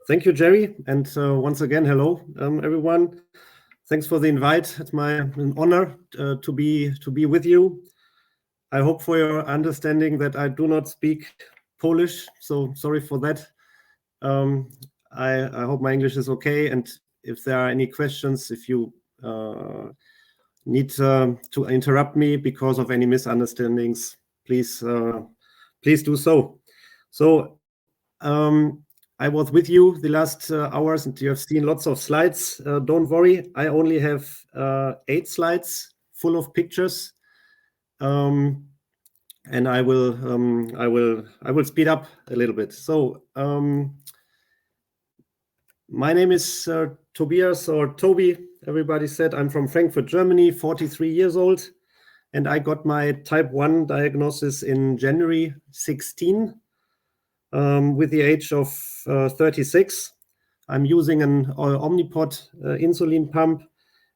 Thank you, Jerry, and once again, hello, everyone. Thanks for the invite. It's an honor to be with you. I hope for your understanding that I do not speak Polish, so sorry for that. I hope my English is okay, and if there are any questions, if you need to interrupt me because of any misunderstandings, please do so. So I was with you the last hours, and you have seen lots of slides. Don't worry, I only have 8 slides full of pictures, and I will speed up a little bit. So my name is Tobias, or Toby. Everybody said I'm from Frankfurt, Germany, 43 years old, and I got my type 1 diagnosis in January 16. With the age of 36, I'm using an Omnipod insulin pump,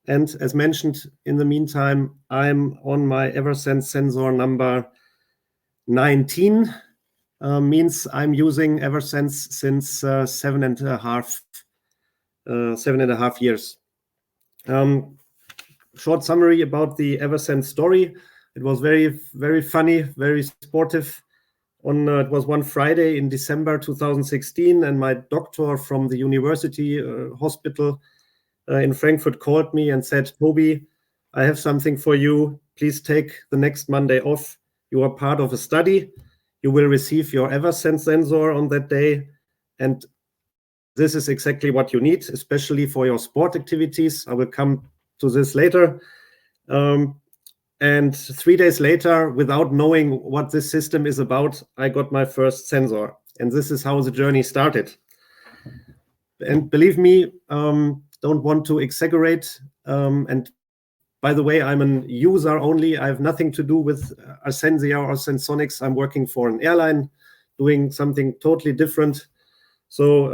and as mentioned, in the meantime, I'm on my Eversense sensor number 19. Means I'm using Eversense since 7.5 years. Short summary about the Eversense story. It was very, very funny, very sportive. It was one Friday in December 2016, and my doctor from the university hospital in Frankfurt called me and said, "Toby, I have something for you. Please take the next Monday off. You are part of a study. You will receive your Eversense sensor on that day, and this is exactly what you need, especially for your sport activities." I will come to this later. And 3 days later, without knowing what this system is about, I got my first sensor. And this is how the journey started. And believe me, don't want to exaggerate. And by the way, I'm an user only. I have nothing to do with Ascensia or Sensonics. I'm working for an airline, doing something totally different. So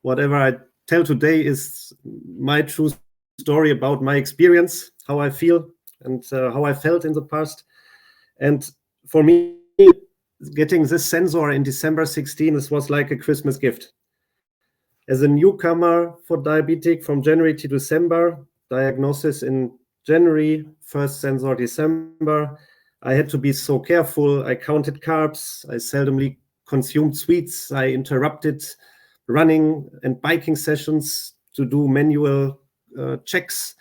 whatever I tell today is my true story about my experience, how I feel, and how I felt in the past. And for me, getting this sensor in December 16, this was like a Christmas gift. As a newcomer for diabetic from January to December, diagnosis in January, first sensor December, I had to be so careful. I counted carbs, I seldomly consumed sweets, I interrupted running and biking sessions to do manual checks.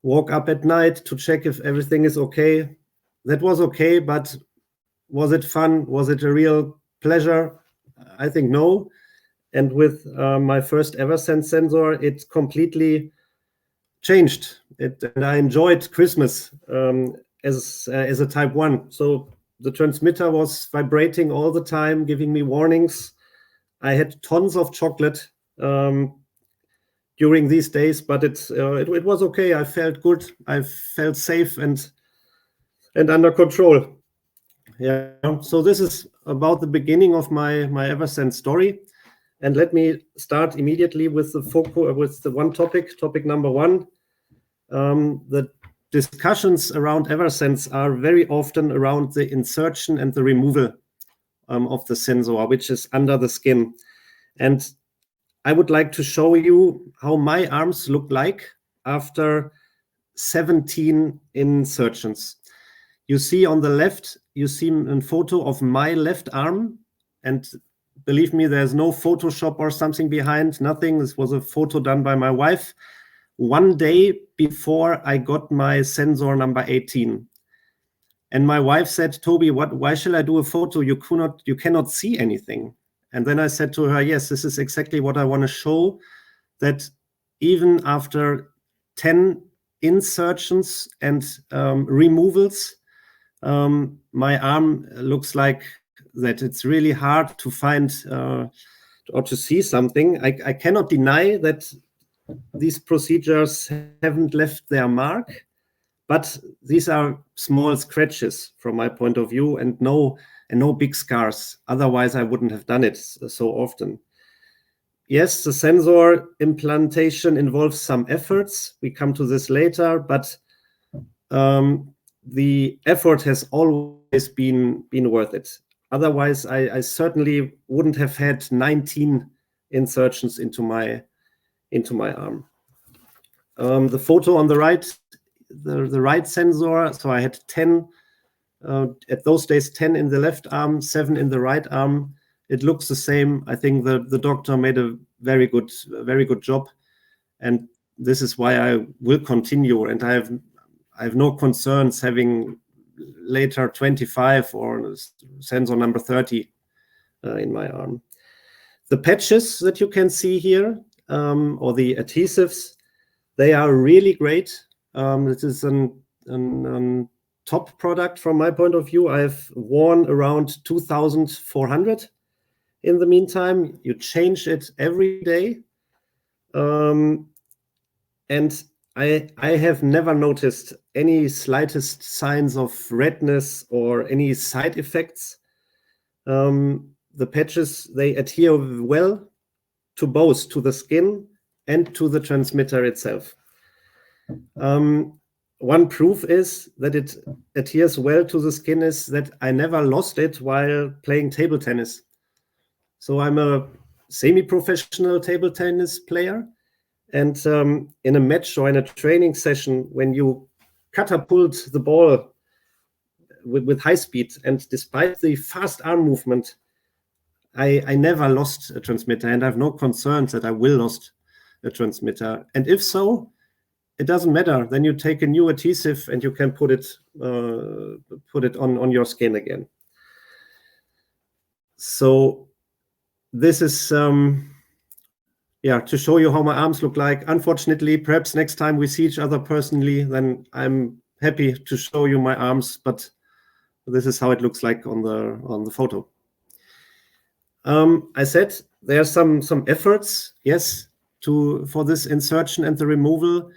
Woke up at night to check if everything is okay. That was okay, but was it fun? Was it a real pleasure? I think no. And with my first Eversense sensor, it completely changed. And I enjoyed Christmas as a type 1. So the transmitter was vibrating all the time, giving me warnings. I had tons of chocolate during these days, but it was okay. I felt good. I felt safe and under control. Yeah. So this is about the beginning of my Eversense story, and let me start immediately with the one topic number 1. The discussions around Eversense are very often around the insertion and the removal of the sensor, which is under the skin, and I would like to show you how my arms look like after 17 insertions. You see on the left, you see a photo of my left arm, and believe me, there's no Photoshop or something behind, nothing. This was a photo done by my wife one day before I got my sensor number 18. And my wife said, "Toby, why shall I do a photo? You cannot see anything." And then I said to her, yes, this is exactly what I want to show, that even after 10 insertions and removals, my arm looks like that. It's really hard to find or to see something. I cannot deny that these procedures haven't left their mark, but these are small scratches from my point of view, and no big scars. Otherwise, I wouldn't have done it so often. Yes, the sensor implantation involves some efforts. We come to this later, but the effort has always been worth it. Otherwise, I certainly wouldn't have had 19 insertions into my arm. The photo on the right, the right sensor. So I had 10 at those days, 10 in the left arm, 7 in the right arm. It looks the same. I think the doctor made a very good job, and this is why I will continue. And I have no concerns having later 25 or sensor number 30 in my arm. The patches that you can see here, or the adhesives, they are really great. This is an top product from my point of view. I've worn around 2,400 in the meantime. You change it every day. And I have never noticed any slightest signs of redness or any side effects. The patches, they adhere well to both, to the skin and to the transmitter itself. One proof is that it adheres well to the skin is that I never lost it while playing table tennis. So I'm a semi-professional table tennis player. And in a match or in a training session, when you catapult the ball with high speed, and despite the fast arm movement, I never lost a transmitter, and I have no concerns that I will lose a transmitter. And if so, it doesn't matter. Then you take a new adhesive and you can put it on your skin again. So this is to show you how my arms look like. Unfortunately, perhaps next time we see each other personally, then I'm happy to show you my arms, but this is how it looks like on the photo. I said there are some efforts, yes, for this insertion and the removal.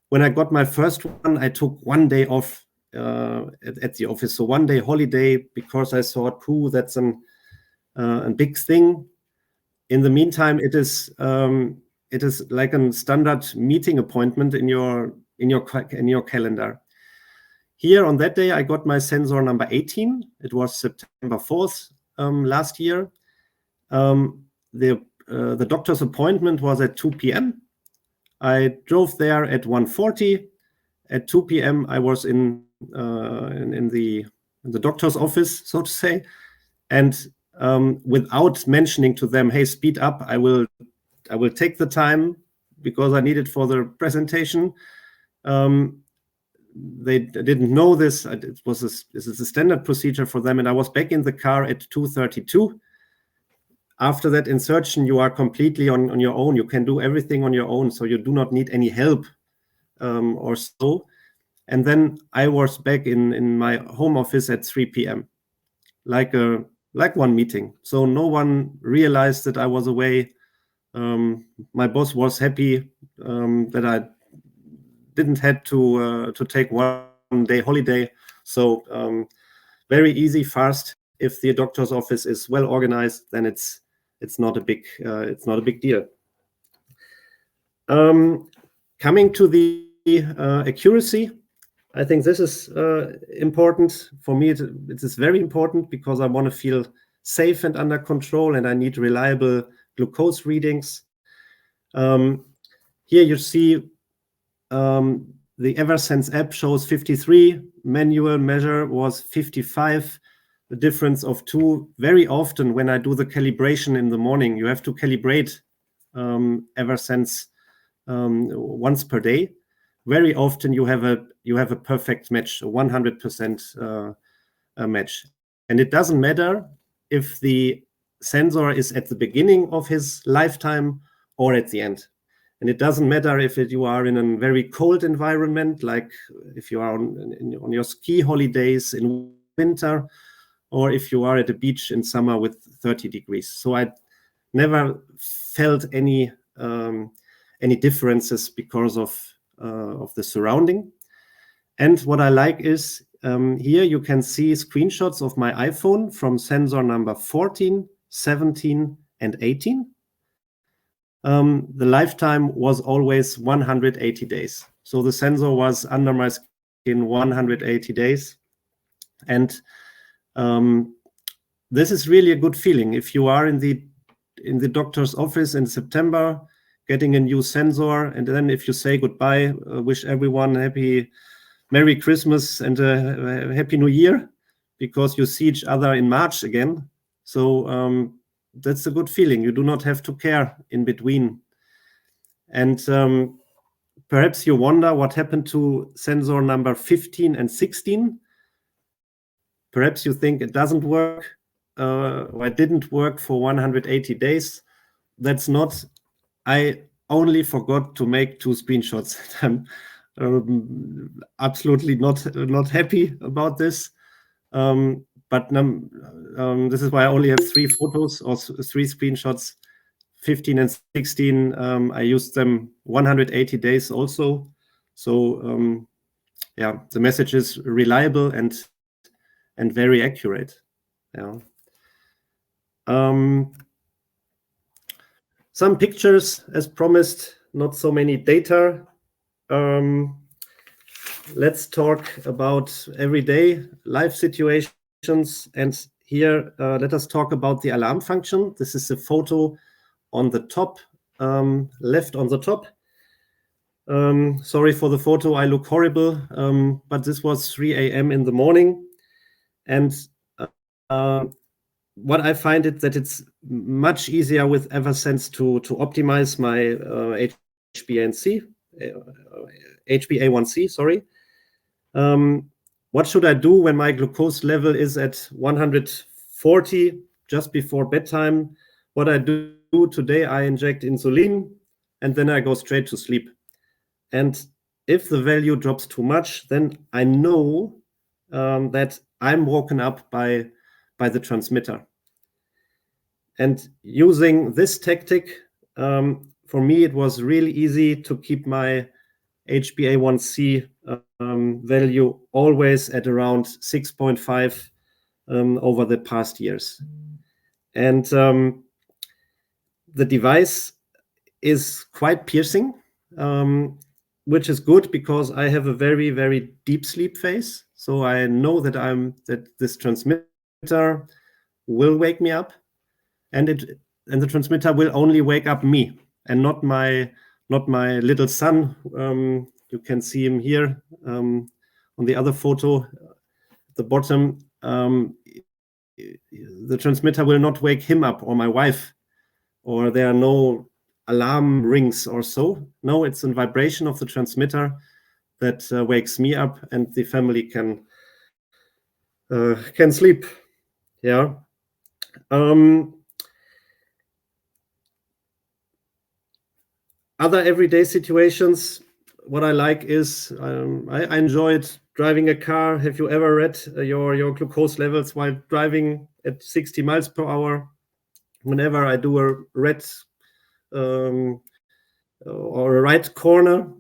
When I got my first one, I took 1 day off at the office, so 1 day holiday, because I thought, that's a big thing. In the meantime, it is like a standard meeting appointment in your calendar. Here on that day, I got my sensor number 18. It was September 4th last year. The doctor's appointment was at 2 p.m. I drove there at 1:40. At 2 p.m. I was in the doctor's office, so to say, and without mentioning to them, "Hey, speed up! I will take the time because I need it for the presentation." They didn't know this. This is a standard procedure for them, and I was back in the car at 2:32. After that insertion, you are completely on your own. You can do everything on your own, so you do not need any help or so. And then I was back in my home office at 3 p.m. like one meeting. So no one realized that I was away. My boss was happy that I didn't have to take 1 day holiday. So very easy, fast. If the doctor's office is well organized, then it's not a big deal. Coming to the accuracy, I think this is important for me. It is very important because I want to feel safe and under control, and I need reliable glucose readings. Here you see the Eversense app shows 53. Manual measure was 55. The difference of 2. Very often when I do the calibration in the morning, you have to calibrate Eversense once per day. Very often you have a perfect match, a 100% match. And it doesn't matter if the sensor is at the beginning of his lifetime or at the end. And it doesn't matter if you are in a very cold environment, like if you are on your ski holidays in winter, or if you are at the beach in summer with 30 degrees. So I never felt any differences because of the surrounding. And what I like is here you can see screenshots of my iPhone from sensor number 14, 17, and 18. The lifetime was always 180 days. So the sensor was under my in 180 days. And this is really a good feeling. If you are in the doctor's office in September, getting a new sensor, and then if you say goodbye, wish everyone Merry Christmas and a Happy New Year, because you see each other in March again. So that's a good feeling. You do not have to care in between. And perhaps you wonder what happened to sensor number 15 and 16. Perhaps you think it doesn't work, or it didn't work for 180 days. That's not. I only forgot to make 2 screenshots. I'm absolutely not happy about this. But this is why I only have 3 photos or 3 screenshots. 15 and 16, I used them 180 days also. So yeah, the message is reliable and very accurate. Yeah. Some pictures as promised, not so many data. Let's talk about everyday life situations. And here, let us talk about the alarm function. This is a photo on the top, left on the top. Sorry for the photo, I look horrible, but this was 3 a.m. in the morning. And what I find it that it's much easier with Eversense to optimize my HbA1c, sorry. What should I do when my glucose level is at 140 just before bedtime? What I do today, I inject insulin and then I go straight to sleep. And if the value drops too much, then I know that I'm woken up by the transmitter. And using this tactic, for me, it was really easy to keep my HbA1c value always at around 6.5 over the past years. And the device is quite piercing, which is good because I have a very, very deep sleep phase. So I know that this transmitter will wake me up, and the transmitter will only wake up me and not my little son. You can see him here on the other photo at the bottom. The transmitter will not wake him up or my wife, or there are no alarm rings or so. No, it's a vibration of the transmitter that wakes me up, and the family can sleep. Yeah. Other everyday situations, what I like is I enjoyed driving a car. Have you ever read your glucose levels while driving at 60 miles per hour? Whenever I do a red or a right corner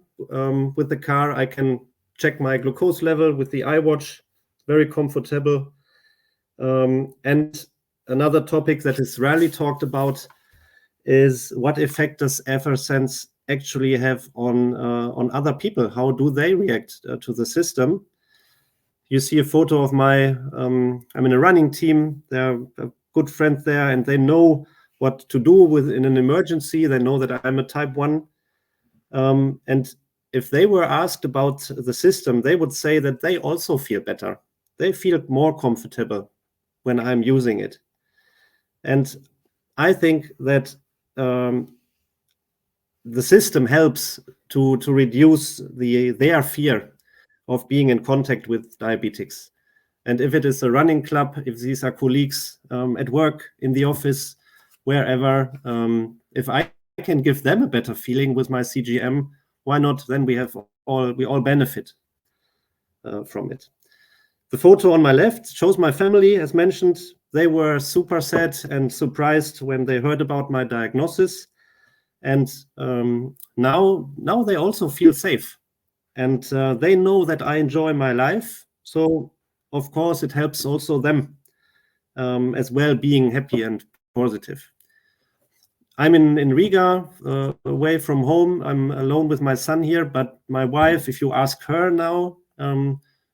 with the car, I can check my glucose level with the iWatch. Very comfortable. And another topic that is rarely talked about is what effect does Eversense actually have on other people? How do they react to the system? You see a photo of I'm in a running team. They're a good friend there, and they know what to do in an emergency. They know that I'm a type 1. And if they were asked about the system, they would say that they also feel better. They feel more comfortable when I'm using it. And I think that the system helps to reduce their fear of being in contact with diabetics. And if it is a running club, if these are colleagues at work, in the office, wherever, if I can give them a better feeling with my CGM, why not? Then we all benefit from it. The photo on my left shows my family. As mentioned, they were super sad and surprised when they heard about my diagnosis. And now they also feel safe. And they know that I enjoy my life. So, of course, it helps also them as well, being happy and positive. I'm in Riga, away from home. I'm alone with my son here. But my wife, if you ask her now,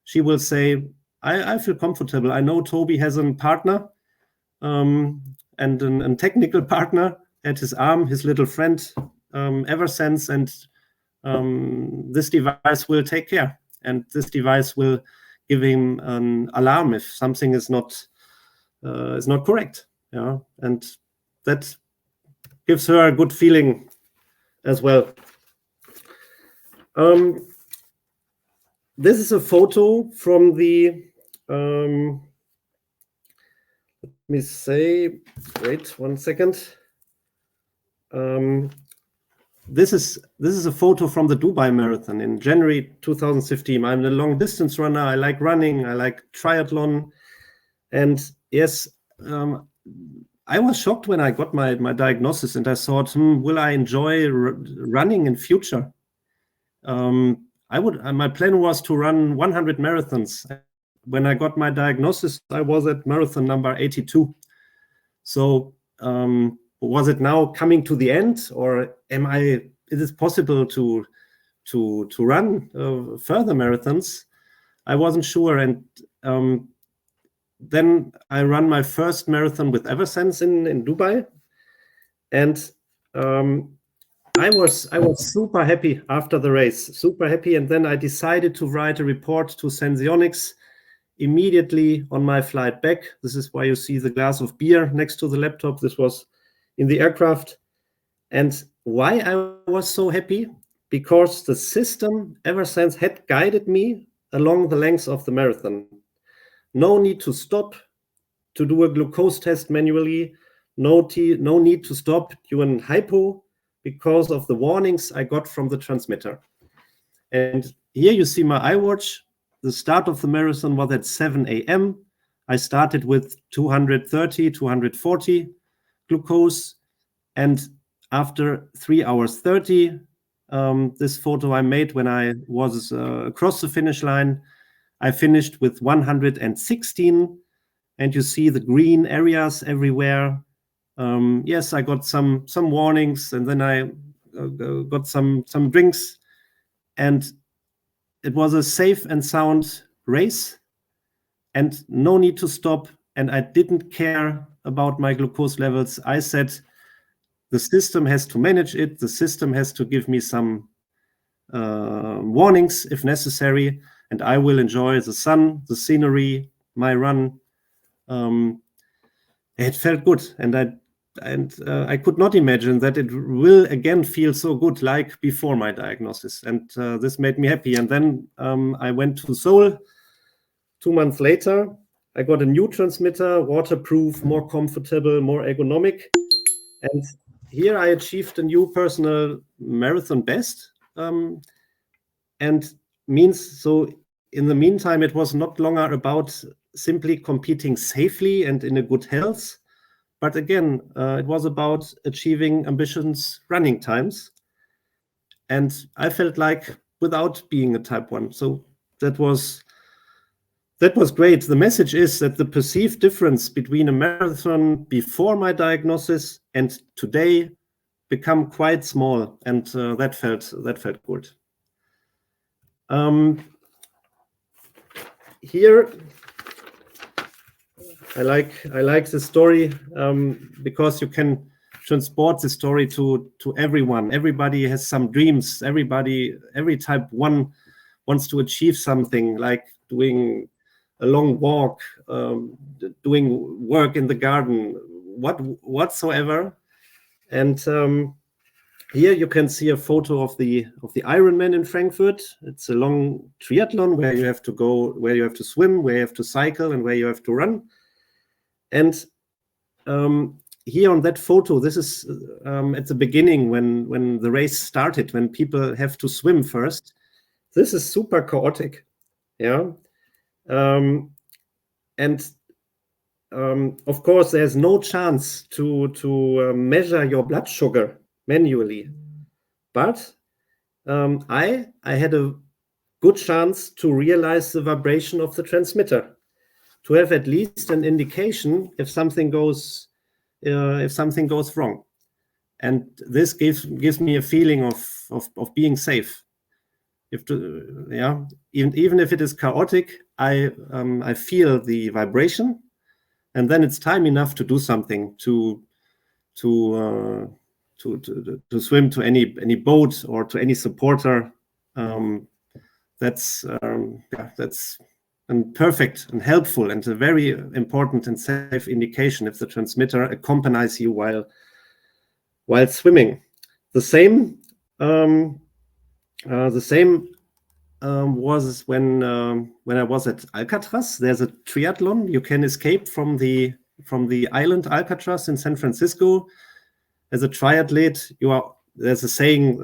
she will say, I feel comfortable. I know Toby has a partner and a technical partner at his arm, his little friend, Eversense, and this device will take care. And this device will give him an alarm if something is not correct. Yeah, and that gives her a good feeling as well. This is a photo from the. Let me say. Wait 1 second. This is a photo from the Dubai Marathon in January 2015. I'm a long distance runner. I like running. I like triathlon, and yes, I was shocked when I got my diagnosis, and I thought, will I enjoy running in future? My plan was to run 100 marathons. When I got my diagnosis, I was at marathon number 82. So was it now coming to the end, or is it possible to run further marathons? I wasn't sure, and then I ran my first marathon with Eversense in Dubai, and I was super happy after the race, super happy. And then I decided to write a report to Sensionics immediately on my flight back. This is why you see the glass of beer next to the laptop. This was in the aircraft. And why I was so happy? Because the system, Eversense, had guided me along the length of the marathon. No need to stop to do a glucose test manually. No need to stop during hypo because of the warnings I got from the transmitter. And here you see my iWatch. The start of the marathon was at 7 a.m. I started with 230, 240 glucose. And after 3 hours 30, this photo I made when I was across the finish line, I finished with 116. And you see the green areas everywhere. Yes, I got some warnings, and then I got some drinks, and it was a safe and sound race, and no need to stop. And I didn't care about my glucose levels. I said the system has to manage it. The system has to give me some warnings if necessary, and I will enjoy the sun, the scenery, my run. It felt good, and I could not imagine that it will again feel so good like before my diagnosis, and this made me happy. And then I went to Seoul. 2 months later, I got a new transmitter, waterproof, more comfortable, more ergonomic, and here I achieved a new personal marathon best. And means so in the meantime, it was not longer about simply competing safely and in a good health, but again, it was about achieving ambitious running times. And I felt like without being a type 1. So that was great. The message is that the perceived difference between a marathon before my diagnosis and today become quite small, and that felt good. Here, I like the story because you can transport the story to everyone. Everybody has some dreams. Every type 1 wants to achieve something, like doing a long walk, doing work in the garden, whatsoever. And here you can see a photo of the Ironman in Frankfurt. It's a long triathlon where you have to go, where you have to swim, where you have to cycle, and where you have to run. And here on that photo, this is at the beginning when the race started, when people have to swim first. This is super chaotic, yeah. And of course, there's no chance to measure your blood sugar manually, but I had a good chance to realize the vibration of the transmitter, to have at least an indication if something goes wrong, and this gives me a feeling of being safe. even if it is chaotic, I feel the vibration, and then it's time enough to do something, to swim to any boat or to any supporter. That's perfect and helpful and a very important and safe indication if the transmitter accompanies you while swimming. The same was when I was at Alcatraz. There's a triathlon. You can escape from the island Alcatraz in San Francisco. As a triathlete, there's a saying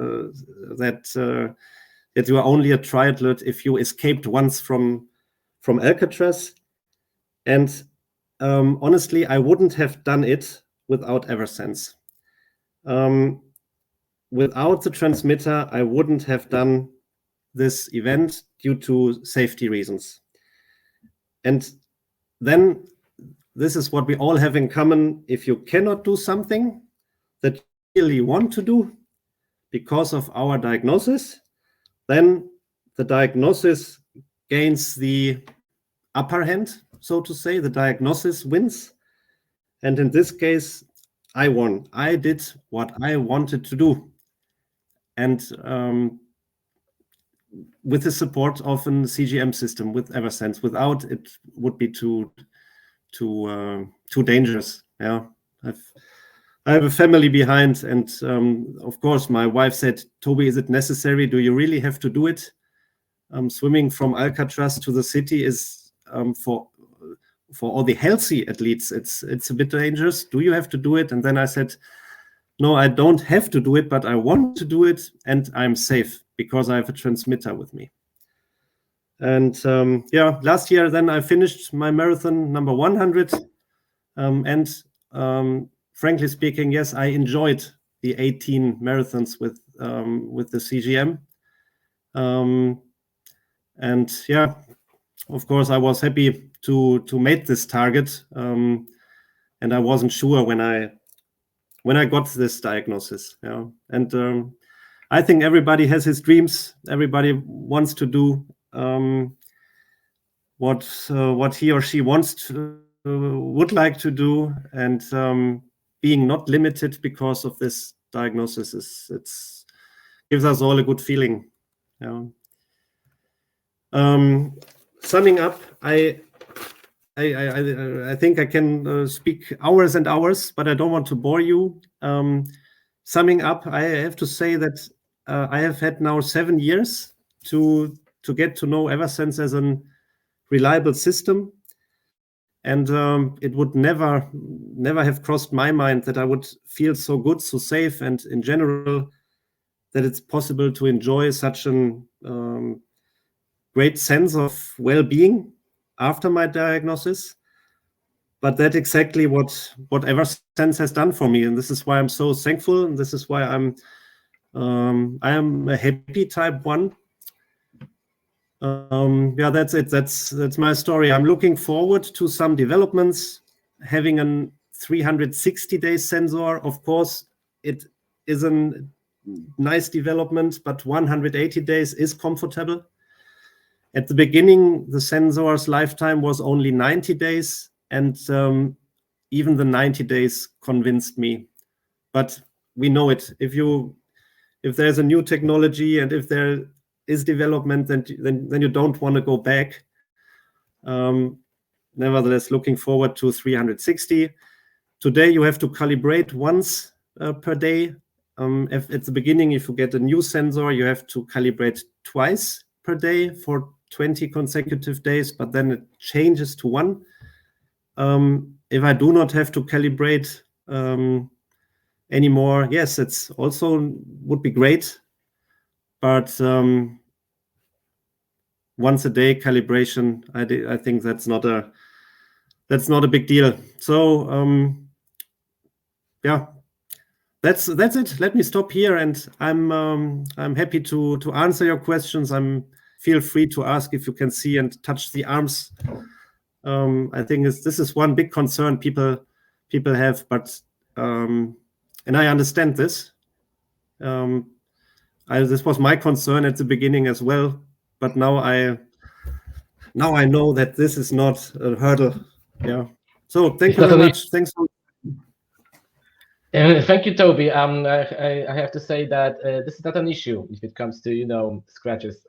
that you are only a triathlete if you escaped once from Alcatraz. And honestly, I wouldn't have done it without Eversense. Without the transmitter, I wouldn't have done this event due to safety reasons. And then this is what we all have in common. If you cannot do something that you really want to do because of our diagnosis, then the diagnosis gains the upper hand, so to say. The diagnosis wins. And in this case, I won. I did what I wanted to do. And with the support of a CGM system, with Eversense, without it would be too dangerous. Yeah, I have a family behind, and of course, my wife said, "Toby, is it necessary? Do you really have to do it? Swimming from Alcatraz to the city is for all the healthy athletes. It's a bit dangerous. Do you have to do it?" And then I said, "No, I don't have to do it, but I want to do it, and I'm safe because I have a transmitter with me." And last year, then I finished my marathon number 100. Frankly speaking, yes, I enjoyed the 18 marathons with the CGM. Of course, I was happy to make this target, and I wasn't sure when I got this diagnosis. Yeah, and I think everybody has his dreams. Everybody wants to do what he or she would like to do, and being not limited because of this diagnosis gives us all a good feeling. Yeah. Summing up, I think I can speak hours and hours, but I don't want to bore you. Summing up, I have to say that I have had now 7 years to get to know Eversense as a reliable system, and it would never have crossed my mind that I would feel so good, so safe, and in general that it's possible to enjoy such an great sense of well-being after my diagnosis. But that's exactly what Eversense has done for me, and this is why I'm so thankful, and this is why I am a happy type 1. That's it. That's my story. I'm looking forward to some developments. Having a 360-day sensor, of course, it is a nice development, but 180 days is comfortable. At the beginning, the sensor's lifetime was only 90 days, and even the 90 days convinced me. But we know it. If there's a new technology and if there is development, then you don't want to go back. Nevertheless, looking forward to 360. Today, you have to calibrate once per day. At the beginning, if you get a new sensor, you have to calibrate twice per day for 20 consecutive days, but then it changes to 1. If I do not have to calibrate anymore, yes, it's also would be great, but once a day calibration, I think that's not a big deal. So that's it. Let me stop here, and I'm happy to answer your questions. Feel free to ask if you can see and touch the arms. I think this is one big concern people have, but and I understand this. This was my concern at the beginning as well, but now I know that this is not a hurdle. Yeah. So thank you very much. Thanks. Thank you, Toby. I have to say that this is not an issue if it comes to scratches.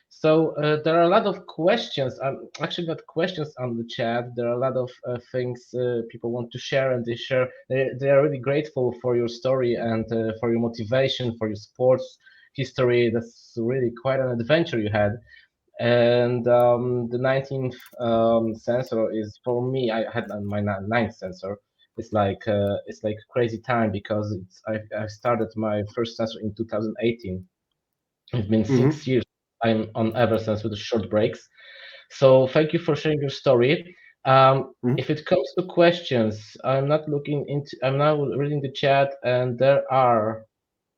So there are a lot of questions. Actually, not questions on the chat. There are a lot of things people want to share, and they are really grateful for your story and for your motivation, for your sports history. That's really quite an adventure you had. And the 19th sensor is, for me, I had my 9th sensor. It's like crazy time, because I started my first sensor in 2018. It's been 6 years. I'm on ever since, with short breaks. So thank you for sharing your story. If it comes to questions, I'm now reading the chat, and there are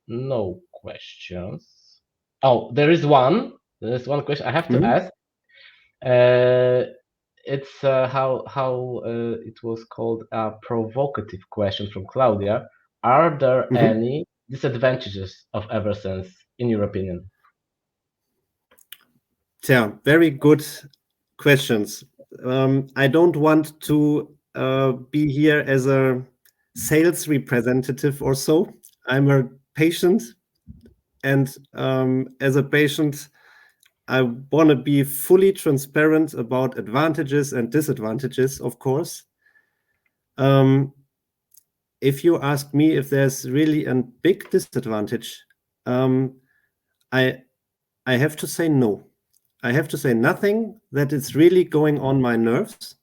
no questions. Oh, there is one. There's one question I have to ask. It's how it was called, a provocative question from Claudia. Are there any disadvantages of Eversense, in your opinion? Yeah, very good questions. I don't want to be here as a sales representative or so. I'm a patient, and as a patient, I want to be fully transparent about advantages and disadvantages, of course. If you ask me if there's really a big disadvantage, I have to say no. I have to say nothing that is really going on my nerves.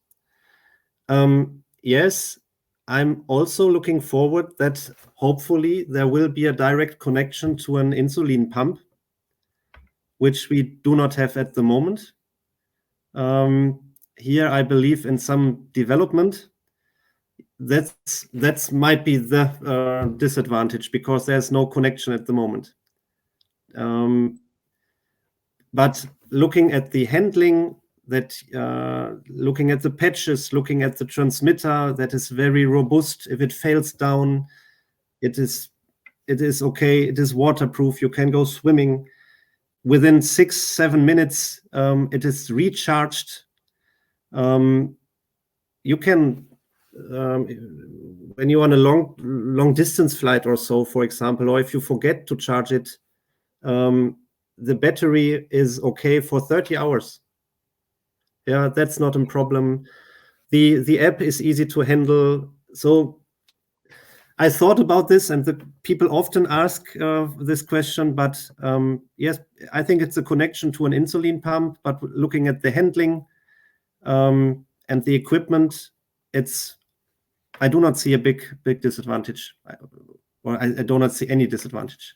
Yes, I'm also looking forward that hopefully there will be a direct connection to an insulin pump, which we do not have at the moment. Here, I believe in some development. That's might be the disadvantage, because there's no connection at the moment. But looking at the handling, looking at the patches, looking at the transmitter, that is very robust. If it fails down, it is okay. It is waterproof. You can go swimming. Within 6-7 minutes, it is recharged. You can, when you're on a long distance flight or so, for example, or if you forget to charge it, the battery is okay for 30 hours. Yeah, that's not a problem. The app is easy to handle. So I thought about this, and the people often ask this question, but yes, I think it's a connection to an insulin pump, but looking at the handling and the equipment, I do not see a big disadvantage, or I do not see any disadvantage.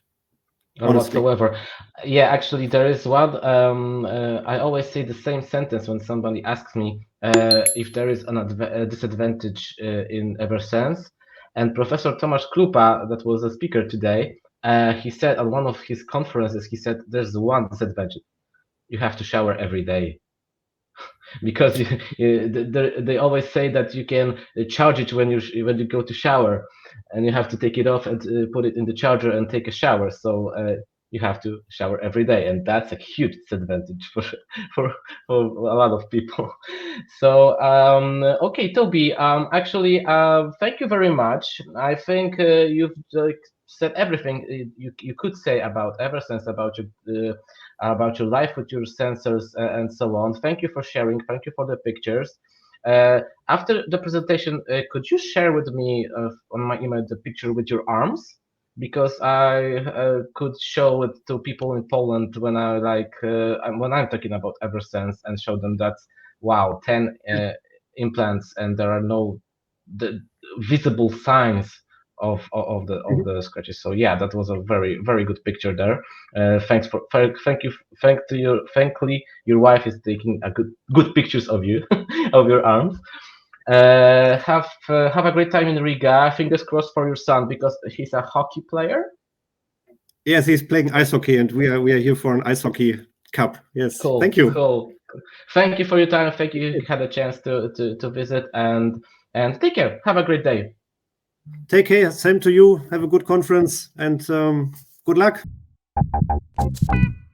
Whatsoever. Yeah, actually, there is one. I always say the same sentence when somebody asks me if there is a disadvantage in Eversense. And Professor Tomasz Krupa, that was a speaker today, he said on one of his conferences, he said there's one disadvantage: you have to shower every day. Because they always say that you can charge it when you go to shower, and you have to take it off and put it in the charger and take a shower. So you have to shower every day, and that's a huge disadvantage for a lot of people. So okay, Toby, actually, thank you very much. I think you've said everything you could say about Eversense, about your life with your sensors and so on. Thank you for sharing. Thank you for the pictures. After the presentation, could you share with me on my email the picture with your arms? Because I could show it to people in Poland when I'm talking about Eversense, and show them that, wow, 10 implants, and there are no visible signs of the scratches. So yeah, that was a very, very good picture there. Thankfully your wife is taking a good pictures of you of your arms. Have a great time in Riga. Fingers crossed for your son, because he's a hockey player. Yes, he's playing ice hockey, and we are here for an ice hockey cup. Yes, cool. Thank you. Cool. Thank you for your time. Thank you had a chance to visit, and take care. Have a great day. Take care. Same to you. Have a good conference, and good luck. you.